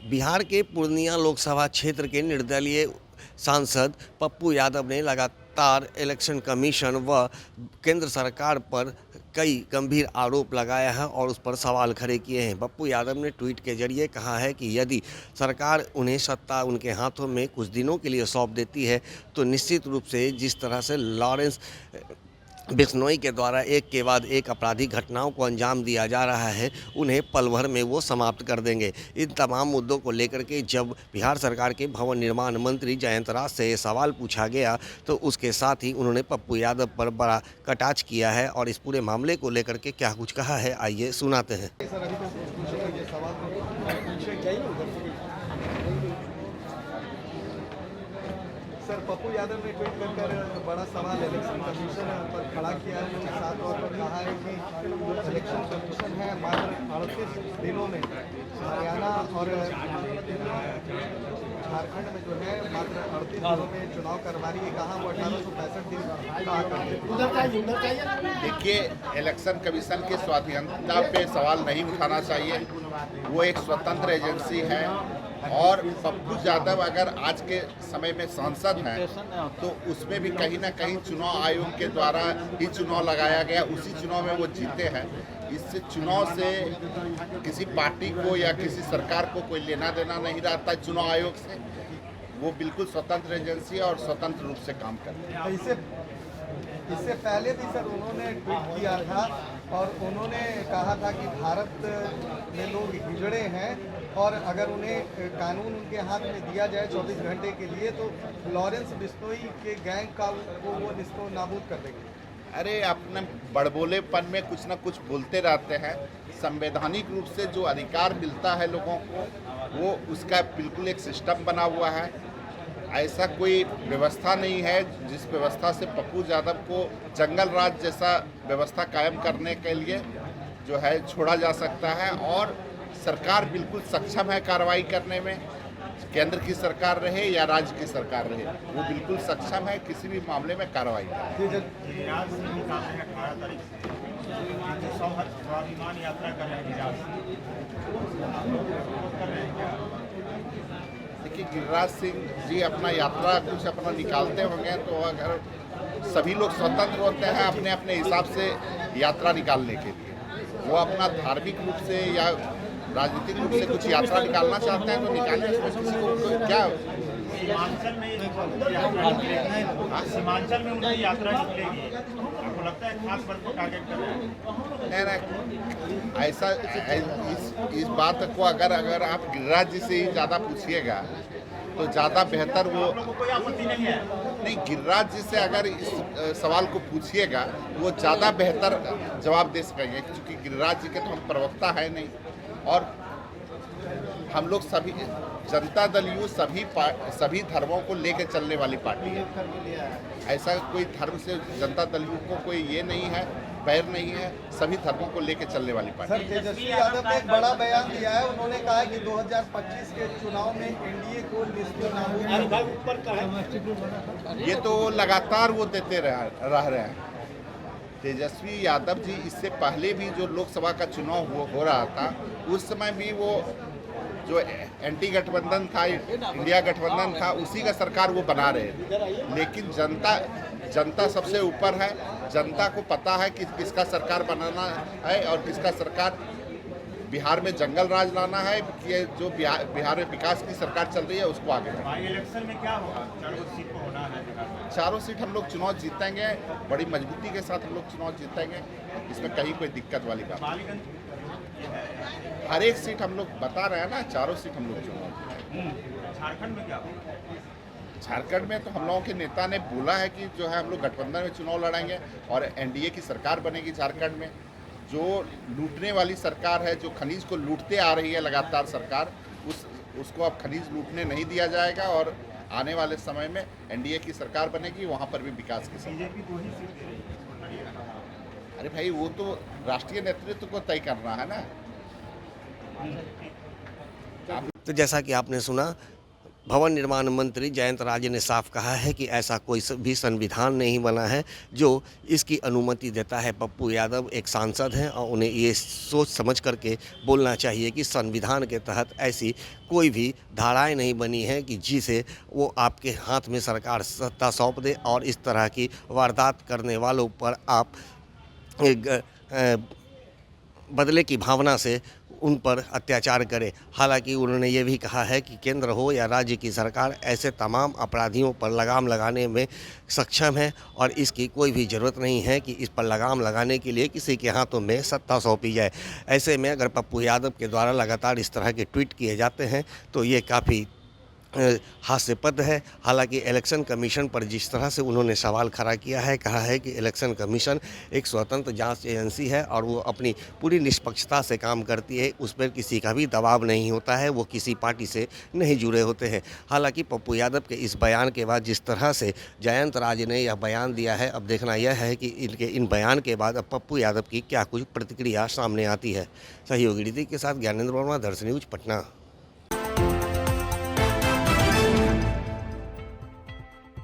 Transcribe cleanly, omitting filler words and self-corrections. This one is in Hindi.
बिहार के पूर्णिया लोकसभा क्षेत्र के निर्दलीय सांसद पप्पू यादव ने लगातार इलेक्शन कमीशन व केंद्र सरकार पर कई गंभीर आरोप लगाया है और उस पर सवाल खड़े किए हैं। पप्पू यादव ने ट्वीट के जरिए कहा है कि यदि सरकार उन्हें सत्ता उनके हाथों में कुछ दिनों के लिए सौंप देती है तो निश्चित रूप से जिस तरह से लॉरेंस बिश्नोई के द्वारा एक के बाद एक आपराधिक घटनाओं को अंजाम दिया जा रहा है, उन्हें पल भर में वो समाप्त कर देंगे। इन तमाम मुद्दों को लेकर के जब बिहार सरकार के भवन निर्माण मंत्री जयंत राज से ये सवाल पूछा गया तो उसके साथ ही उन्होंने पप्पू यादव पर बड़ा कटाक्ष किया है और इस पूरे मामले को लेकर के क्या कुछ कहा है, आइए सुनाते हैं। सर, पप्पू यादव ने ट्वीट कर बड़ा सवाल इलेक्शन कमीशन पर खड़ा किया है। उन्होंने साफ तौर पर कहा है कि जो इलेक्शन कमीशन है मात्र 38 दिनों में हरियाणा और झारखंड में जो है मात्र 38 दिनों में चुनाव करवा रही है। कहा वो 1865 दिन कहा। देखिए, इलेक्शन कमीशन की स्वाधीनता पे सवाल नहीं उठाना चाहिए। वो एक स्वतंत्र एजेंसी है और पप्पू यादव अगर आज के समय में सांसद हैं तो उसमें भी कहीं ना कहीं चुनाव आयोग के द्वारा ही चुनाव लगाया गया, उसी चुनाव में वो जीते हैं। इससे चुनाव से किसी पार्टी को या किसी सरकार को कोई लेना देना नहीं रहता चुनाव आयोग से। वो बिल्कुल स्वतंत्र एजेंसी है और स्वतंत्र रूप से काम करते हैं। इससे पहले भी सर उन्होंने ट्वीट किया था और उन्होंने कहा था कि भारत में लोग हिजड़े हैं और अगर उन्हें कानून उनके हाथ में दिया जाए 24 घंटे के लिए तो लॉरेंस बिश्नोई के गैंग का वो निस्तो नाबूद कर देंगे। अरे, अपने बड़बोलेपन में कुछ ना कुछ बोलते रहते हैं। संवैधानिक रूप से जो अधिकार मिलता है लोगों को वो उसका बिल्कुल एक सिस्टम बना हुआ है। ऐसा कोई व्यवस्था नहीं है जिस व्यवस्था से पप्पू यादव को जंगल राज जैसा व्यवस्था कायम करने के लिए जो है छोड़ा जा सकता है। और सरकार बिल्कुल सक्षम है कार्रवाई करने में, केंद्र की सरकार रहे या राज्य की सरकार रहे, वो बिल्कुल सक्षम है किसी भी मामले में कार्रवाई करने। देखिए, गिरिराज सिंह जी अपना यात्रा कुछ अपना निकालते होंगे तो अगर सभी लोग स्वतंत्र होते हैं अपने अपने हिसाब से यात्रा निकालने के लिए, वो अपना धार्मिक रूप से या राजनीतिक रूप से कुछ यात्रा निकालना चाहते हैं तो निकालें। इसमें किसी को क्या सीमांचल में उनकी यात्रा निकलेगी, आपको लगता है खास वर्ग को टारगेट कर रहे हैं? नहीं, ऐसा इस बात को अगर आप गिरिराज जी से ही ज़्यादा पूछिएगा तो ज़्यादा बेहतर वो। कोई आपत्ति नहीं है? नहीं, गिरिराज जी से अगर इस सवाल को पूछिएगा वो ज़्यादा बेहतर जवाब दे सकेंगे, क्योंकि गिरिराज जी के तो हम प्रवक्ता है नहीं। और हम लोग सभी जनता दल यू सभी धर्मों को लेकर चलने वाली पार्टी है। ऐसा कोई धर्म से जनता दल यू को कोई ये नहीं है, बैर नहीं है, सभी धर्मों को लेकर चलने वाली पार्टी। सर, तेजस्वी यादव ने एक बड़ा बयान दिया है। उन्होंने कहा है कि 2025 के चुनाव में एनडीए को ये तो लगातार वो देते रह रहे हैं। तेजस्वी यादव जी इससे पहले भी जो लोकसभा का चुनाव हो रहा था उस समय भी वो जो एंटी गठबंधन था, इंडिया गठबंधन था, उसी का सरकार वो बना रहे थे। लेकिन जनता सबसे ऊपर है। जनता को पता है कि किसका सरकार बनाना है और किसका सरकार बिहार में जंगल राज लाना है कि जो बिहार में विकास की सरकार चल रही है उसको आगे बढ़ाना है। इलेक्शन में क्या होगा? चारों सीट को होना है बिहार में। चारों सीट हम लोग चुनाव जीतेंगे, बड़ी मजबूती के साथ हम लोग चुनाव जीतेंगे, इसमें कहीं कोई दिक्कत वाली बात नहीं। हर एक सीट हम लोग बता रहे हैं ना, चारों सीट हम लोग चुनाव। झारखंड में क्या होगा? झारखंड में तो हम लोगों के नेता ने बोला है कि जो है हम लोग गठबंधन में चुनाव लड़ेंगे और एनडीए की सरकार बनेगी झारखंड में। जो लूटने वाली सरकार है, जो खनिज को लूटते आ रही है लगातार सरकार, उसको अब खनिज लूटने नहीं दिया जाएगा और आने वाले समय में एनडीए की सरकार बनेगी, वहाँ पर भी विकास की सरकार। अरे भाई, वो तो राष्ट्रीय नेतृत्व को तय करना है ना। तो जैसा कि आपने सुना, भवन निर्माण मंत्री जयंत राजे ने साफ कहा है कि ऐसा कोई भी संविधान नहीं बना है जो इसकी अनुमति देता है। पप्पू यादव एक सांसद हैं और उन्हें ये सोच समझ करके बोलना चाहिए कि संविधान के तहत ऐसी कोई भी धाराएं नहीं बनी है कि जिसे वो आपके हाथ में सरकार सत्ता सौंप दे और इस तरह की वारदात करने वालों पर आप बदले की भावना से उन पर अत्याचार करे। हालांकि उन्होंने ये भी कहा है कि केंद्र हो या राज्य की सरकार ऐसे तमाम अपराधियों पर लगाम लगाने में सक्षम है और इसकी कोई भी ज़रूरत नहीं है कि इस पर लगाम लगाने के लिए किसी के हाथों में सत्ता सौंपी जाए। ऐसे में अगर पप्पू यादव के द्वारा लगातार इस तरह के ट्वीट किए जाते हैं तो ये काफ़ी हास्यास्पद है। हालांकि इलेक्शन कमीशन पर जिस तरह से उन्होंने सवाल खड़ा किया है, कहा है कि इलेक्शन कमीशन एक स्वतंत्र जांच एजेंसी है और वो अपनी पूरी निष्पक्षता से काम करती है, उस पर किसी का भी दबाव नहीं होता है, वो किसी पार्टी से नहीं जुड़े होते हैं। हालांकि पप्पू यादव के इस बयान के बाद जिस तरह से जयंत राजे ने यह बयान दिया है, अब देखना यह है कि इनके इन बयान के बाद अब पप्पू यादव की क्या कुछ प्रतिक्रिया सामने आती है। सहयोगी रीति के साथ ज्ञानेंद्र वर्मा, दर्शन न्यूज, पटना।